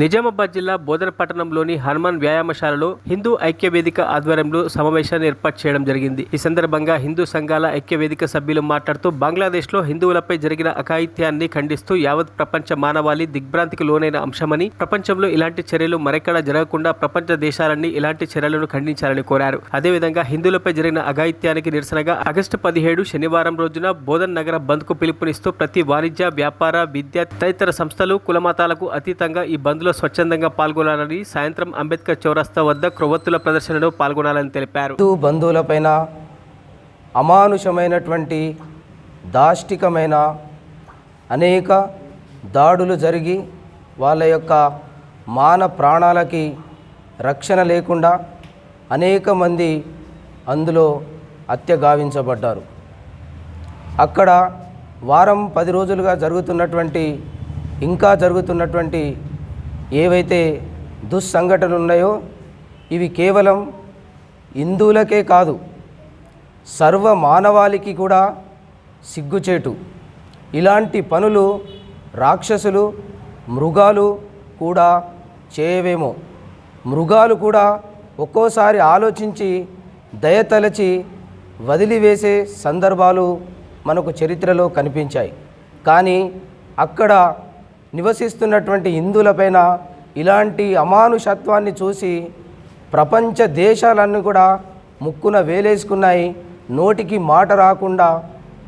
నిజామాబాద్ జిల్లా బోధన పట్టణంలోని హనుమాన్ వ్యాయామశాలలో హిందూ ఐక్య వేదిక ఆధ్వర్యంలో సమావేశాన్ని ఏర్పాటు చేయడం జరిగింది. ఈ సందర్భంగా హిందూ సంఘాల ఐక్య వేదిక సభ్యులు మాట్లాడుతూ బంగ్లాదేశ్లో హిందువులపై జరిగిన అఘాయిత్యాన్ని ఖండిస్తూ యావత్ ప్రపంచ మానవాళి దిగ్భ్రాంతికి లోనైన అంశమని, ప్రపంచంలో ఇలాంటి చర్యలు మరెక్కడా జరగకుండా ప్రపంచ దేశాలన్నీ ఇలాంటి చర్యలను ఖండించాలని కోరారు. అదేవిధంగా హిందువులపై జరిగిన అఘాయిత్యానికి నిరసనగా ఆగస్టు 17 శనివారం రోజున బోధన్ నగర బంద్ కు పిలుపునిస్తూ ప్రతి వాణిజ్య, వ్యాపార, విద్య తదితర సంస్థలు కులమతాలకు అతీతంగా ఈ బంద్ లో స్వచ్ఛందంగా పాల్గొనాలని, సాయంత్రం అంబేద్కర్ చౌరస్తా వద్ద క్రొవ్వొత్తుల ప్రదర్శనలో పాల్గొనాలని తెలిపారు. బంధువులపైన అమానుషమైనటువంటి దాష్టికమైన అనేక దాడులు జరిగి వాళ్ళ యొక్క మాన ప్రాణాలకి రక్షణ లేకుండా అనేక మంది అందులో హత్య గావించబడ్డారు. అక్కడ వారం 10 రోజులుగా ఇంకా జరుగుతున్నటువంటి ఏవైతే దుస్సంఘటనలు ఉన్నాయో ఇవి కేవలం హిందువులకే కాదు, సర్వ మానవాళికి కూడా సిగ్గుచేటు. ఇలాంటి పనులు రాక్షసులు, మృగాలు కూడా చేయవేమో. మృగాలు కూడా ఒక్కోసారి ఆలోచించి దయతలచి వదిలివేసే సందర్భాలు మనకు చరిత్రలో కనిపించాయి. కానీ అక్కడ నివసిస్తున్నటువంటి హిందువులపైన ఇలాంటి అమానుషత్వాన్ని చూసి ప్రపంచ దేశాలన్నీ కూడా ముక్కున వేలేసుకున్నాయి, నోటికి మాట రాకుండా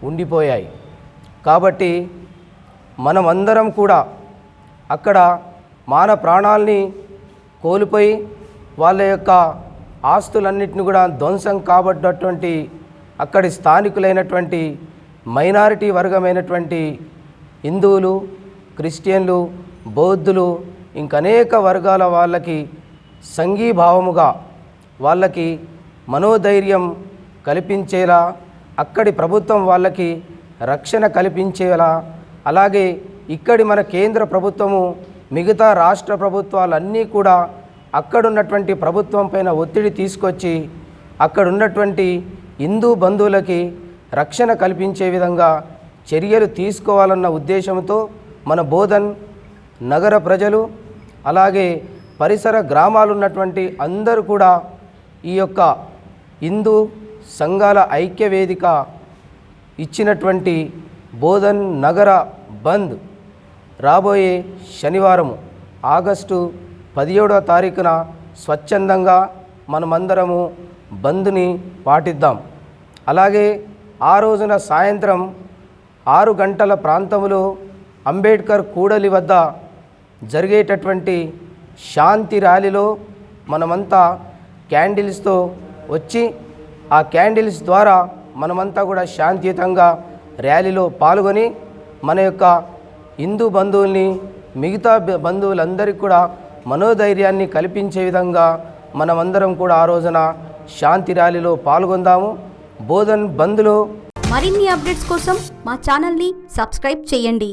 ఉండిపోయాయి. కాబట్టి మనమందరం కూడా అక్కడ మాన ప్రాణాలని కోల్పోయి వాళ్ళ యొక్క ఆస్తులన్నింటినీ కూడా ధ్వంసం కాబట్టినటువంటి అక్కడి స్థానికులైనటువంటి మైనారిటీ వర్గమైనటువంటి హిందువులు, క్రిస్టియన్లు, బౌద్ధులు, ఇంకనేక వర్గాల వాళ్ళకి సంఘీభావముగా వాళ్ళకి మనోధైర్యం కల్పించేలా, అక్కడి ప్రభుత్వం వాళ్ళకి రక్షణ కల్పించేలా, అలాగే ఇక్కడి మన కేంద్ర ప్రభుత్వము మిగతా రాష్ట్ర ప్రభుత్వాలన్నీ కూడా అక్కడున్నటువంటి ప్రభుత్వం పైన ఒత్తిడి తీసుకొచ్చి అక్కడున్నటువంటి హిందూ బంధువులకి రక్షణ కల్పించే విధంగా చర్యలు తీసుకోవాలన్న ఉద్దేశంతో మన బోధన్ నగర ప్రజలు, అలాగే పరిసర గ్రామాలున్నటువంటి అందరూ కూడా ఈ యొక్క హిందూ సంఘాల ఐక్య వేదిక ఇచ్చినటువంటి బోధన్ నగర బంద్ రాబోయే శనివారము ఆగస్టు 17వ తారీఖున స్వచ్ఛందంగా మనమందరము బంద్ని పాటిద్దాం. అలాగే ఆ రోజున సాయంత్రం 6 గంటల ప్రాంతంలో అంబేద్కర్ కూడలి వద్ద జరిగేటటువంటి శాంతి ర్యాలీలో మనమంతా క్యాండిల్స్తో వచ్చి ఆ క్యాండిల్స్ ద్వారా మనమంతా కూడా శాంతియుతంగా ర్యాలీలో పాల్గొని మన యొక్క హిందూ బంధువుల్ని, మిగతా బంధువులందరికీ కూడా మనోధైర్యాన్ని కల్పించే విధంగా మనమందరం కూడా ఆ రోజున శాంతి ర్యాలీలో పాల్గొందాము. బోధన్ బంద్లో మరిన్ని అప్డేట్స్ కోసం మా ఛానల్ని సబ్స్క్రైబ్ చేయండి.